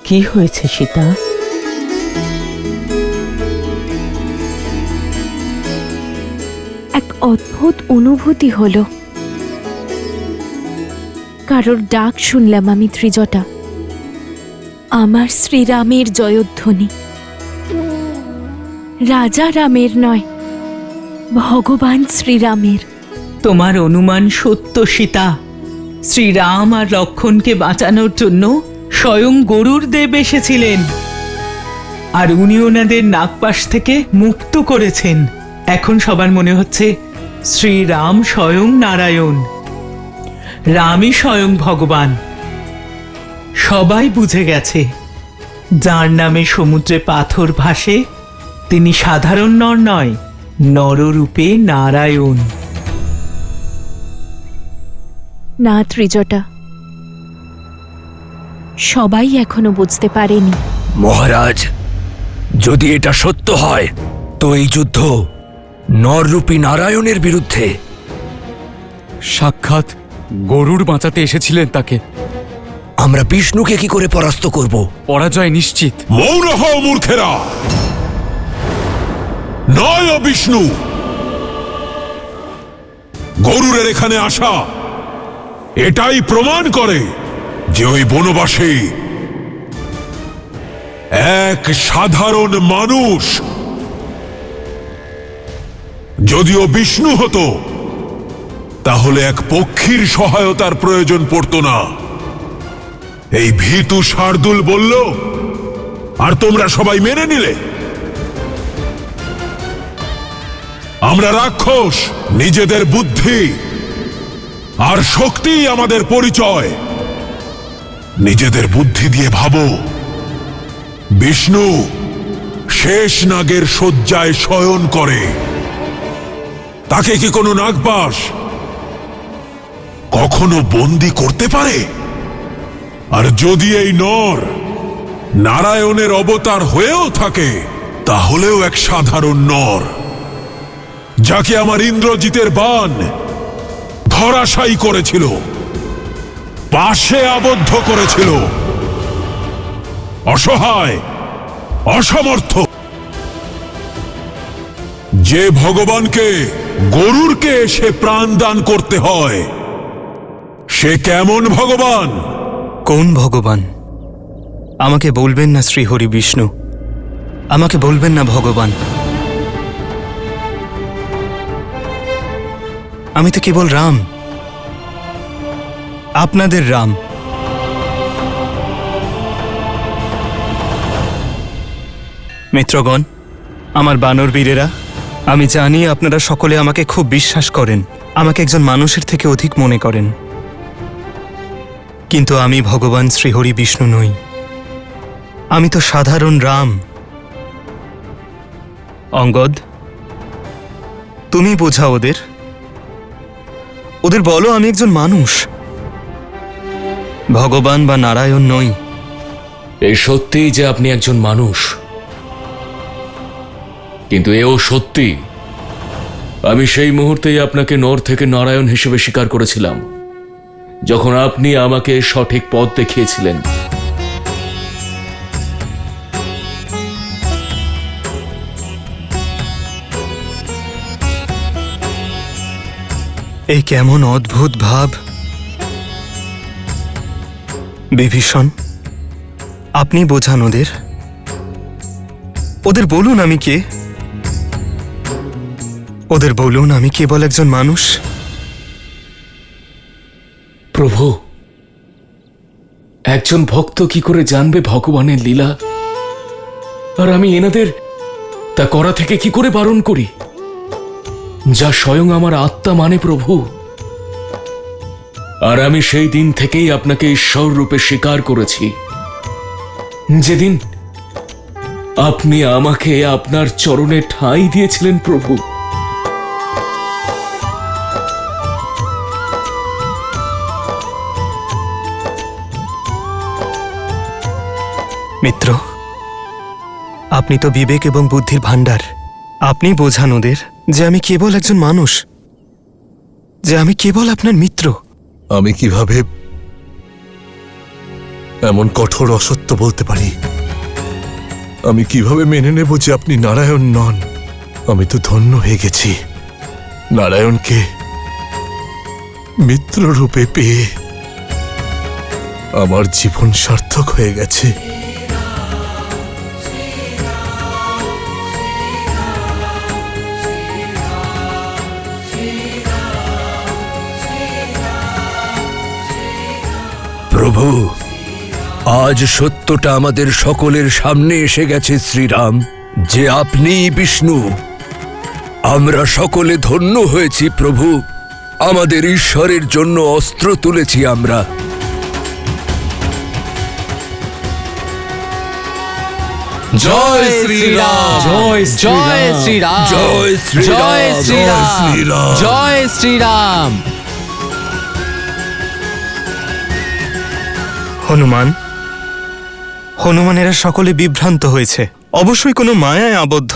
কি হয়েছে সীতা? এক অদ্ভুত অনুভূতি হলো। কারোর ডাক শুনলাম আমি ত্রিজটা। আমার শ্রীরামের জয়ধ্বনি, রাজা রামের নয়, ভগবান শ্রীরামের। তোমার অনুমান সত্য সীতা। শ্রীরাম আর লক্ষ্মণকে বাঁচানোর জন্য স্বয়ং গরুর দেব এসেছিলেন, আর উনি ওনাদের নাগপাশ থেকে মুক্ত করেছেন। এখন সবার মনে হচ্ছে শ্রীরাম স্বয়ং নারায়ণ, রামই স্বয়ং ভগবান। সবাই বুঝে গেছে, যার নামে সমুদ্রে পাথর ভাসে তিনি সাধারণ নর নয়, নররূপে নারায়ণ। না ত্রিজটা, সবাই এখনো বুঝতে পারেনি। মহারাজ, যদি এটা সত্য হয় তো এই যুদ্ধ নররূপী নারায়ণের বিরুদ্ধে। সাক্ষাৎ গরুর বাঁচাতে এসেছিলেন তাকে। আমরা বিষ্ণুকে কি করে পরাস্ত করব? পরাজয় নিশ্চিত। মৌন হও মূর্খেরা! নয় বিষ্ণু, গরুরের এখানে আসা এটাই প্রমাণ করে যে ওই বনবাসী এক সাধারণ মানুষ। যদিও বিষ্ণু হতো তাহলে এক পক্ষীর সহায়তার প্রয়োজন পড়তো না। এই ভীতু শার্দুল বলল আর তোমরা সবাই মেনে নিলে। আমরা রাক্ষস, নিজেদের বুদ্ধি আর শক্তি আমাদের পরিচয়। নিজেদের বুদ্ধি দিয়ে ভাবো, বিষ্ণু শেষ নাগের শয্যায় শয়ন করে, তাকে কি কোনো নাগপাশ কখনো বন্দী করতে পারে? আর যদি এই নর নারায়ণের অবতার হয়েও থাকে, তাহলেও এক সাধারণ নর, যাকে আমার ইন্দ্রজিতের বাণ ধরাশায়ী করেছিল, পাশে আবদ্ধ করেছিল, অসহায়, অসমর্থ। যে ভগবানকে গরুরকে এসে প্রাণ দান করতে হয়, সে কেমন ভগবান? কোন ভগবান? আমাকে বলবেন না শ্রীহরি বিষ্ণু, আমাকে বলবেন না ভগবান। আমি তো কেবল রাম, আপনাদের রাম। মিত্রগণ, আমার বানর বীরেরা, আমি জানি আপনারা সকলে আমাকে খুব বিশ্বাস করেন, আমাকে একজন মানুষের থেকে অধিক মনে করেন, কিন্তু আমি ভগবান শ্রীহরি বিষ্ণু নই। আমি তো সাধারণ রাম। অঙ্গদ, তুমি বোঝাও ওদের, ওদের বলো আমি একজন মানুষ, ভগবান বা নারায়ণ নই। এই সত্যিই যে আপনি একজন মানুষ, কিন্তু এও সত্যি আমি সেই মুহূর্তেই আপনাকে নর থেকে নারায়ণ হিসেবে স্বীকার করেছিলাম, যখন আপনি আমাকে সঠিক পথ দেখিয়েছিলেন। এই কেমন অদ্ভুত ভাব! বিভীষণ, আপনি বোঝান ওদের, ওদের বলুন আমি কে, ওদের বলুন আমি কেবল একজন মানুষ। প্রভু, একজন ভক্ত কি করে জানবে ভগবানের লীলা? আর আমি এনাদের তা করা থেকে কি করে বারণ করি, যা স্বয়ং আমার আত্মা মানে প্রভু। আর আমি সেই দিন থেকেই আপনাকে ঈশ্বর রূপে স্বীকার করেছি, যেদিন আপনি আমাকে আপনার চরণে ঠাঁই দিয়েছিলেন প্রভু। মিত্র, আপনি তো বিবেক এবং বুদ্ধির ভাণ্ডার। আপনি বোঝান ওদের যে আমি কেবল একজন মানুষ, যে আমি কেবল আপনার মিত্র। আমি কিভাবে এমন কঠোর অসত্য বলতে পারি? আমি কিভাবে মেনে নেব যে আপনি নারায়ণ নন? আমি তো ধন্য হয়ে গেছি নারায়ণকে মিত্র রূপে পেয়ে। আমার জীবন সার্থক হয়ে গেছে। প্রভু, আজ সত্যটা আমাদের সকলের সামনে এসে গেছে শ্রীরাম, যে আপনিই বিষ্ণু। আমরা সকলে ধন্য হয়েছি প্রভু। আমাদের ঈশ্বরের জন্য অস্ত্র তুলেছি আমরা। জয় শ্রীরাম, জয় জয় শ্রীরাম, জয় শ্রীরাম, জয় শ্রীরাম, শ্রীরাম। জয় শ্রীরাম। হনুমানেরা সকলে বিভ্রান্ত হয়েছে, অবশ্যই কোনো মায়ায় আবদ্ধ।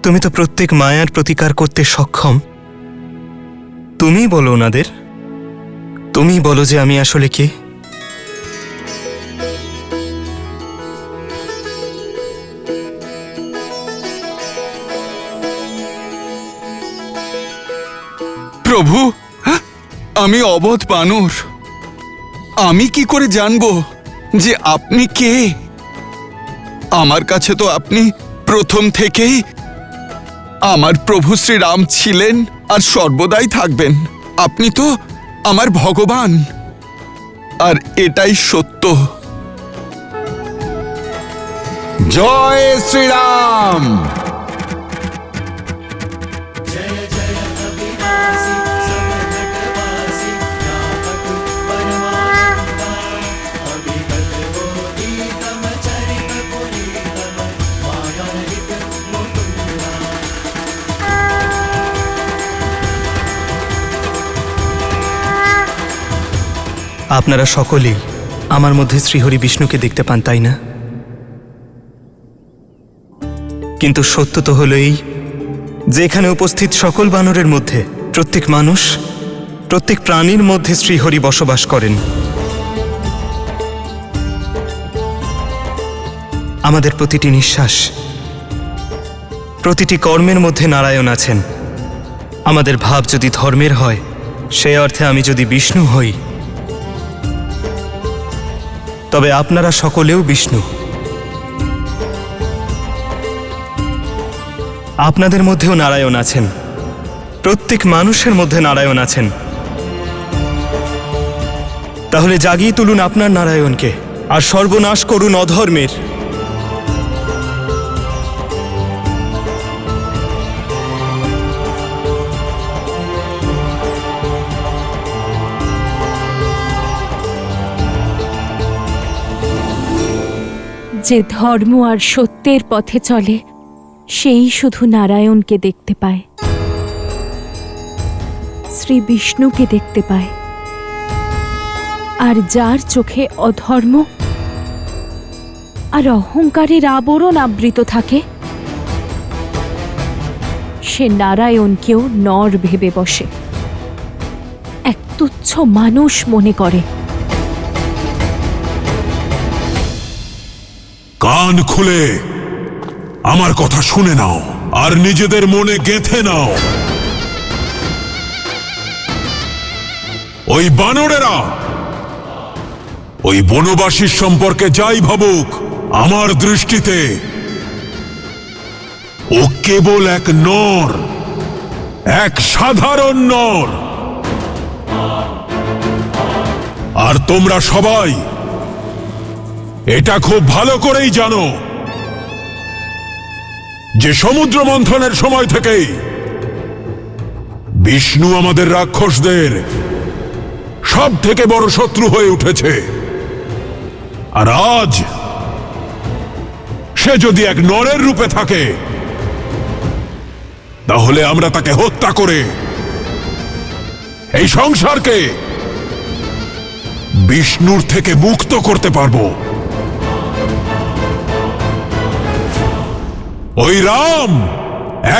তুমি তো প্রত্যেক মায়ার প্রতিকার করতে সক্ষম। তুমিই বলো ওনাদের, তুমিই বলো যে আমি আসলে কে। প্রভু, আমি অবধ বানর। আমি কি করে জানবো যে আপনি কে? আমার কাছে তো আপনি প্রথম থেকেই আমার প্রভু শ্রীরাম ছিলেন আর সর্বদাই থাকবেন। আপনি তো আমার ভগবান, আর এটাই সত্য। জয় শ্রীরাম। আপনারা সকলেই আমার মধ্যে শ্রীহরি বিষ্ণুকে দেখতে পান, তাই না? কিন্তু সত্য তো হলো এই যে এখানে উপস্থিত সকল বানরের মধ্যে প্রত্যেক মানুষ, প্রত্যেক প্রাণীর মধ্যে শ্রীহরি বসবাস করেন। আমাদের প্রতিটি নিঃশ্বাস, প্রতিটি কর্মের মধ্যে নারায়ণ আছেন। আমাদের ভাব যদি ধর্মের হয়, সে অর্থে আমি যদি বিষ্ণু হই, তবে আপনারা সকলেও বিষ্ণু। আপনাদের মধ্যেও নারায়ণ আছেন, প্রত্যেক মানুষের মধ্যে নারায়ণ আছেন। তাহলে জাগিয়ে তুলুন আপনার নারায়ণকে, আর সর্বনাশ করুন অধর্মের। যে ধর্ম আর সত্যের পথে চলে, সেই শুধু নারায়ণকে দেখতে পায়, শ্রী বিষ্ণুকে দেখতে পায়। আর যার চোখে অধর্ম আর অহংকারের আবরণ আবৃত থাকে, সে নারায়ণকেও নর ভেবে বসে, এক তুচ্ছ মানুষ মনে করে। কান খুলে আমার কথা শুনে নাও আর নিজেদের মনে গেঁথে নাও। ওই বানরেরা ওই বনবাসীর সম্পর্কে যাই ভাবুক, আমার দৃষ্টিতে ও কেবল এক নর, এক সাধারণ নর। আর তোমরা সবাই এটা খুব ভালো করেই জানো যে সমুদ্র মন্থনের সময় থেকেই বিষ্ণু আমাদের রাক্ষসদের সব থেকে বড় শত্রু হয়ে উঠেছে। আর আজ সে যদি এক নরের রূপে থাকে, তাহলে আমরা তাকে হত্যা করে এই সংসারকে বিষ্ণুর থেকে মুক্ত করতে পারবো। ওই রাম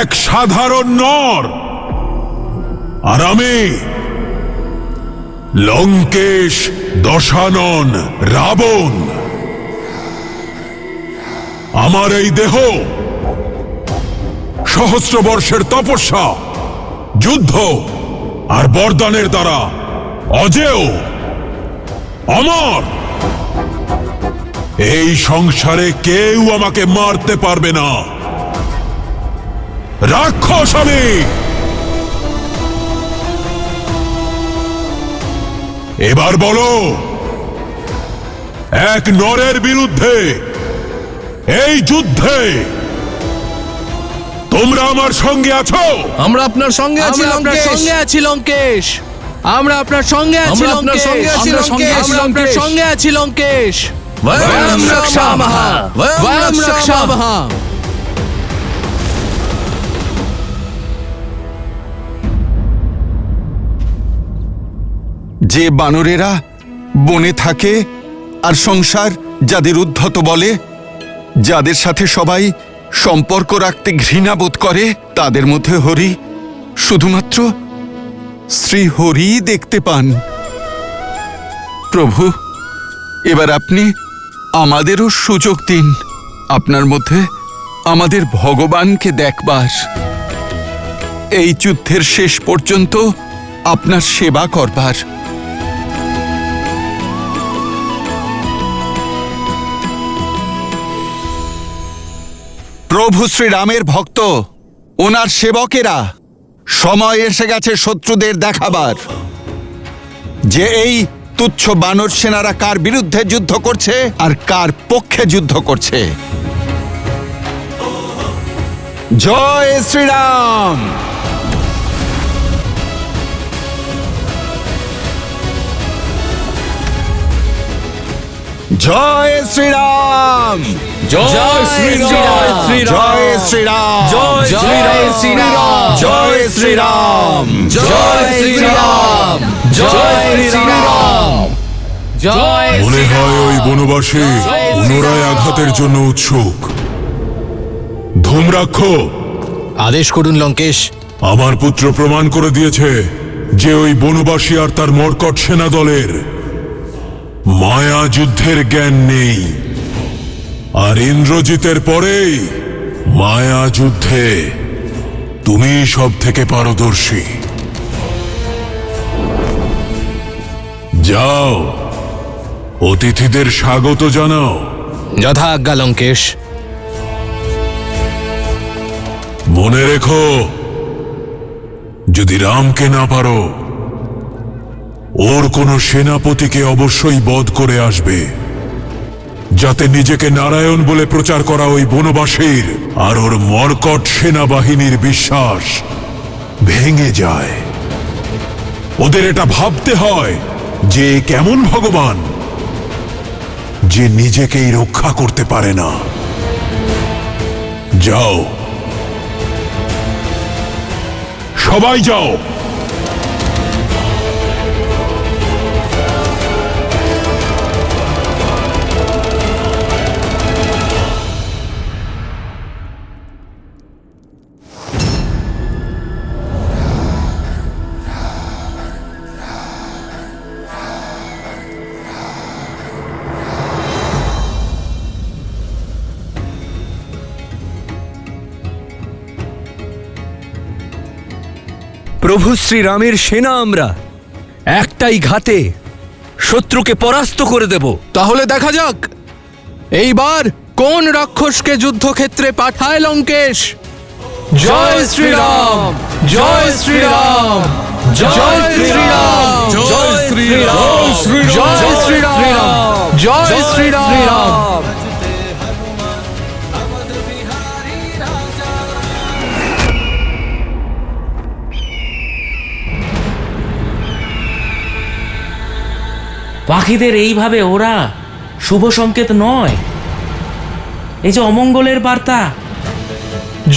এক সাধারণ নর, আর আমি লঙ্কেশ, দশানন, রাবণ, আমার এই দেহ সহস্র বর্ষের তপস্যা, যুদ্ধ আর বরদানের দ্বারা অজেয়, অমর। এই সংসারে কেউ আমাকে মারতে পারবে না। রাক্ষস আমি। এবার বলো, এক নরের বিরুদ্ধে এই যুদ্ধে তোমরা আমার সঙ্গে আছো? আমরা আপনার সঙ্গে আছি লঙ্কেশ। আমরা আপনার সঙ্গে আছি লঙ্কেশ। আমরা আপনার সঙ্গে আছি লঙ্কেশ। বয়ম রক্ষামহ, বয়ম রক্ষামহ। যে বানরেরা বনে থাকে আর সংসার যাদের উদ্ধত বলে, যাদের সাথে সবাই সম্পর্ক রাখতে ঘৃণাবোধ করে, তাদের মধ্যে হরি শুধুমাত্র শ্রী হরি দেখতে পান। প্রভু, এবার আপনি আমাদেরও সুযোগ দিন আপনার মধ্যে আমাদের ভগবানকে দেখবার, এই যুদ্ধের শেষ পর্যন্ত আপনার সেবা করবার। প্রভু শ্রীরামের ভক্ত, ওনার সেবকেরা, সময় এসে গেছে শত্রুদের দেখাবার যে এই তুচ্ছ বানর সেনারা কার বিরুদ্ধে যুদ্ধ করছে আর কার পক্ষে যুদ্ধ করছে। জয় শ্রীরাম। জয় শ্রীরাম। জয় শ্রীরাম। জয় শ্রীরাম। জয় শ্রীরাম। জয় শ্রীরাম। জয় শ্রীরাম। জয় শ্রীরাম। জয় মনে হয় ওই বনবাসী পুনরায় আঘাতের জন্য উৎসুক। ধূমরাক্ষ, আদেশ করুন লঙ্কেশ। আমার পুত্র প্রমাণ করে দিয়েছে যে ওই বনবাসী আর তার মর্কট সেনা দলের মায়া যুদ্ধের জ্ঞান নেই, আর ইন্দ্রজিতের পরেই মায়া যুদ্ধে তুমি সব থেকে পারদর্শী। যাও, অতিথিদের স্বাগত জানাও। যথা আজ্ঞা লঙ্কেশ। মনে রেখো, যদি রামকে না পারো, ওর কোনো সেনাপতিকে অবশ্যই বধ করে আসবে, যাতে নিজেকে নারায়ণ বলে প্রচার করা ওই বনবাসীর আর ওর মর্কট সেনাবাহিনীর বিশ্বাস ভেঙে যায়। ওদের এটা ভাবতে হয় যে কেমন ভগবান যে নিজেকেই রক্ষা করতে পারে না। যাও, সবাই যাও। প্রভু শ্রীরামের সেনা আমরা একটাই ঘাতে শত্রুকে পরাস্ত করে দেব। তাহলে দেখা যাক এইবার কোন রাক্ষসকে যুদ্ধক্ষেত্রে পাঠায় লঙ্কেশ। জয় শ্রীরাম। জয় শ্রীরাম। জয় শ্রীরাম। জয় শ্রীরাম। জয় শ্রীরাম। জয় শ্রীরাম। পাখিদের এইভাবে ওরা শুভ সংকেত নয়, এই যে অমঙ্গলের বার্তা।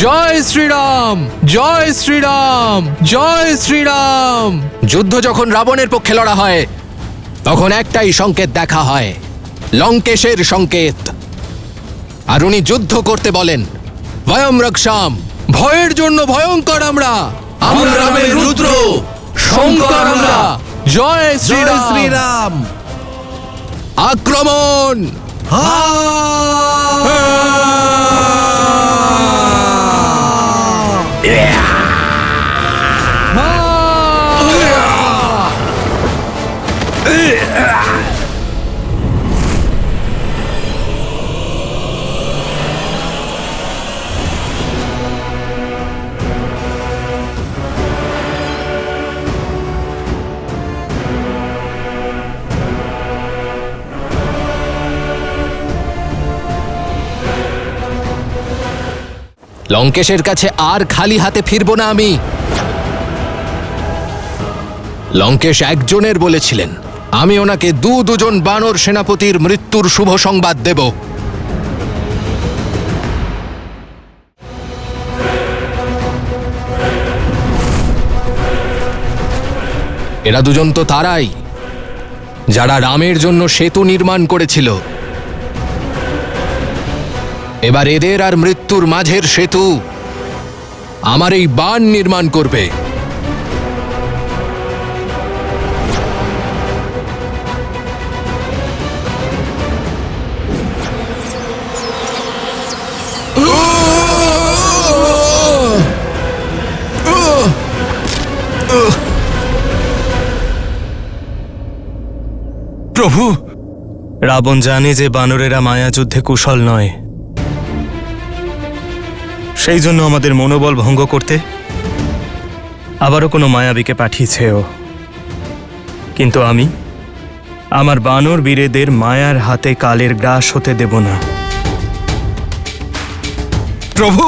জয় শ্রীরাম। জয় শ্রীরাম। জয় শ্রীরাম। যুদ্ধ যখন রাবণের পক্ষে লড়া হয় তখন একটাই সংকেত দেখা হয়, লঙ্কেশের সংকেত। আর উনি যুদ্ধ করতে বলেন, ভয়ম রক্ষাম, ভয়ের জন্য ভয়ঙ্কর আমরা। আমরা রামের রুদ্র, শঙ্কর আমরা। জয় শ্রীরাম! আক্রমণ! লঙ্কেশের কাছে আর খালি হাতে ফিরবো না আমি। লঙ্কেশ একজনের বলেছিলেন, আমি ওনাকে দুজন বানর সেনাপতির মৃত্যুর শুভ সংবাদ দেব। এরা দুজন তো তারাই যারা রামের জন্য সেতু নির্মাণ করেছিল। এবার এদের আর মৃত্যুর মাঝের সেতু আমার এই বাণ নির্মাণ করবে। প্রভু, রাবণ জানে যে বানরেরা মায়াযুদ্ধে কুশল নয়, সেই জন্য আমাদের মনোবল ভঙ্গ করতে আবারও কোনো মায়াবীকে পাঠিয়েছে ও। কিন্তু আমি আমার বানর বীরেদের মায়ার হাতে কালের গ্রাস হতে দেব না। প্রভু,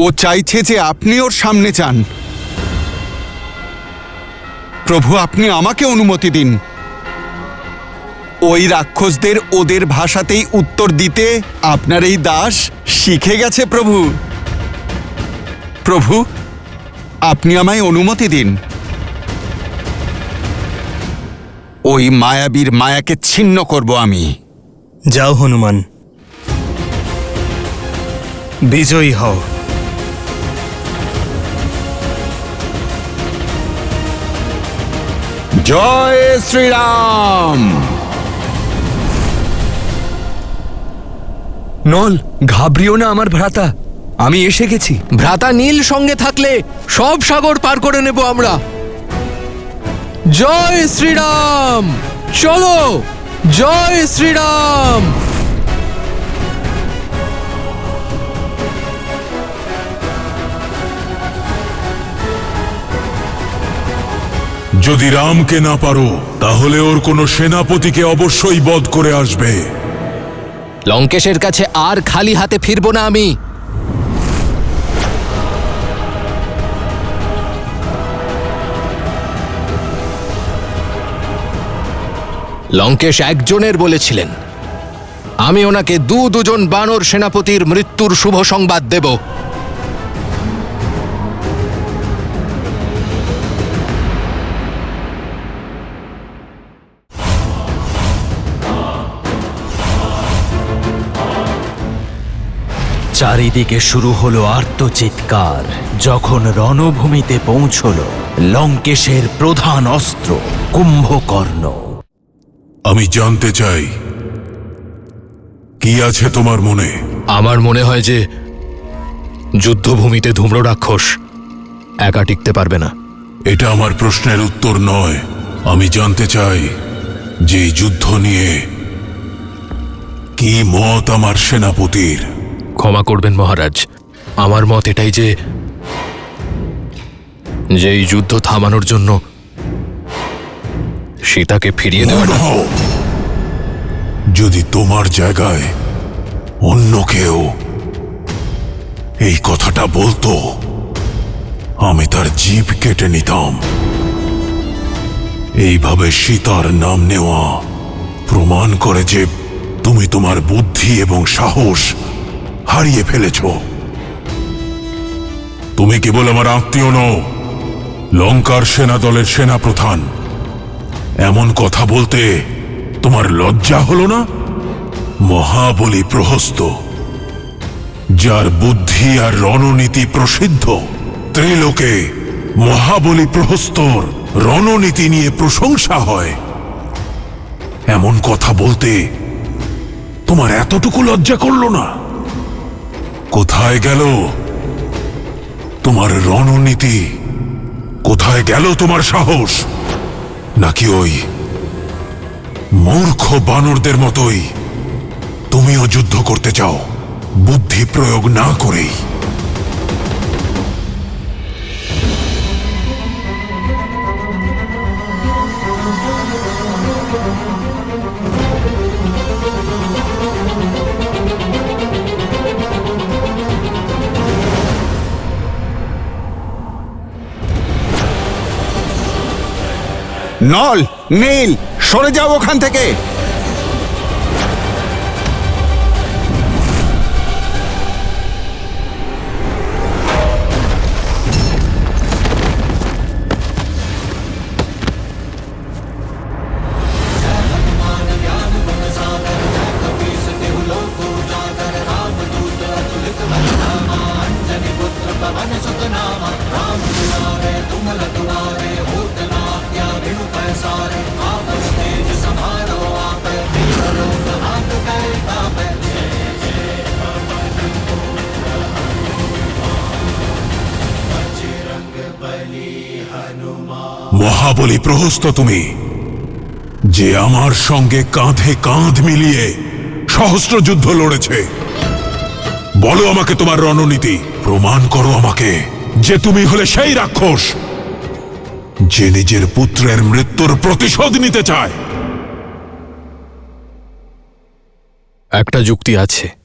ও চাইছে যে আপনি ওর সামনে যান। প্রভু, আপনি আমাকে অনুমতি দিন। ওই রাক্ষসদের ওদের ভাষাতেই উত্তর দিতে আপনার এই দাস শিখে গেছে। প্রভু, প্রভু, আপনি আমায় অনুমতি দিন। ওই মায়াবীর মায়াকে ছিন্ন করব আমি। যাও হনুমান, বিজয়ী হও। জয় শ্রীরাম! নল, ঘাবড়িও না আমার ভ্রাতা, আমি এসে গেছি। ভ্রাতা নীল সঙ্গে থাকলে সব সাগর পার করে নেব আমরা। জয় শ্রীরাম! চলো, জয় শ্রীরাম! যদি রামকে না পারো তাহলে ওর কোনো সেনাপতিকে অবশ্যই বধ করে আসবে। লঙ্কেশের কাছে আর খালি হাতে ফিরবো না আমি। লঙ্কেশ একজনের বলেছিলেন, আমি ওনাকে দুজন বানর সেনাপতির মৃত্যুর শুভ সংবাদ দেব। চারিদিকে শুরু হলো আর্তচিৎকার যখন রণভূমিতে পৌঁছল লঙ্কেশের প্রধান অস্ত্র কুম্ভকর্ণ। আমি জানতে চাই, কি আছে তোমার মনে? আমার মনে হয় যে যুদ্ধভূমিতে ধূম্র রাক্ষস একা টিকতে পারবে না। এটা আমার প্রশ্নের উত্তর নয়। আমি জানতে চাই যে এই যুদ্ধ নিয়ে কি মত আমার সেনাপতির। ক্ষমা করবেন মহারাজ, আমার মত এটাই যে এই যুদ্ধ থামানোর জন্য সীতাকে ফিরিয়ে দেওয়া। যদি তোমার জায়গায় অন্য কেউ এই কথাটা বলতো, আমি তার জিভ কেটে নিতাম। এইভাবে সীতার নাম নেওয়া প্রমাণ করে যে তুমি তোমার বুদ্ধি এবং সাহস হারিয়ে ফেলেছ। তুমি কেবল আমার আত্মীয় নও, লঙ্কার সেনা দলের সেনাপ্রধান। এমন কথা বলতে তোমার লজ্জা হলো না? মহাবলী প্রহস্ত, যার বুদ্ধি আর রণনীতি প্রসিদ্ধ, ত্রিলোকে মহাবলী প্রহস্তর রণনীতি নিয়ে প্রশংসা হয়, এমন কথা বলতে তোমার এতটুকু লজ্জা করলো না? কোথায় গেল তোমার রণনীতি? কোথায় গেল তোমার সাহস? নাকি ওই মূর্খ বানরদের মতোই তুমিও যুদ্ধ করতে চাও, বুদ্ধি প্রয়োগ না করেই? নল, নীল, সরে যাও ওখান থেকে। মহাবলী প্রহস্ত তুমি, যে আমার সঙ্গে কাঁধে কাঁধ মিলিয়ে সহস্র যুদ্ধ লড়েছে। বলো আমাকে তোমার রণনীতি, প্রমাণ করো আমাকে যে তুমি হলে সেই রাক্ষস যে নিজের পুত্রের মৃত্যুর প্রতিশোধ নিতে চায়। একটা যুক্তি আছে।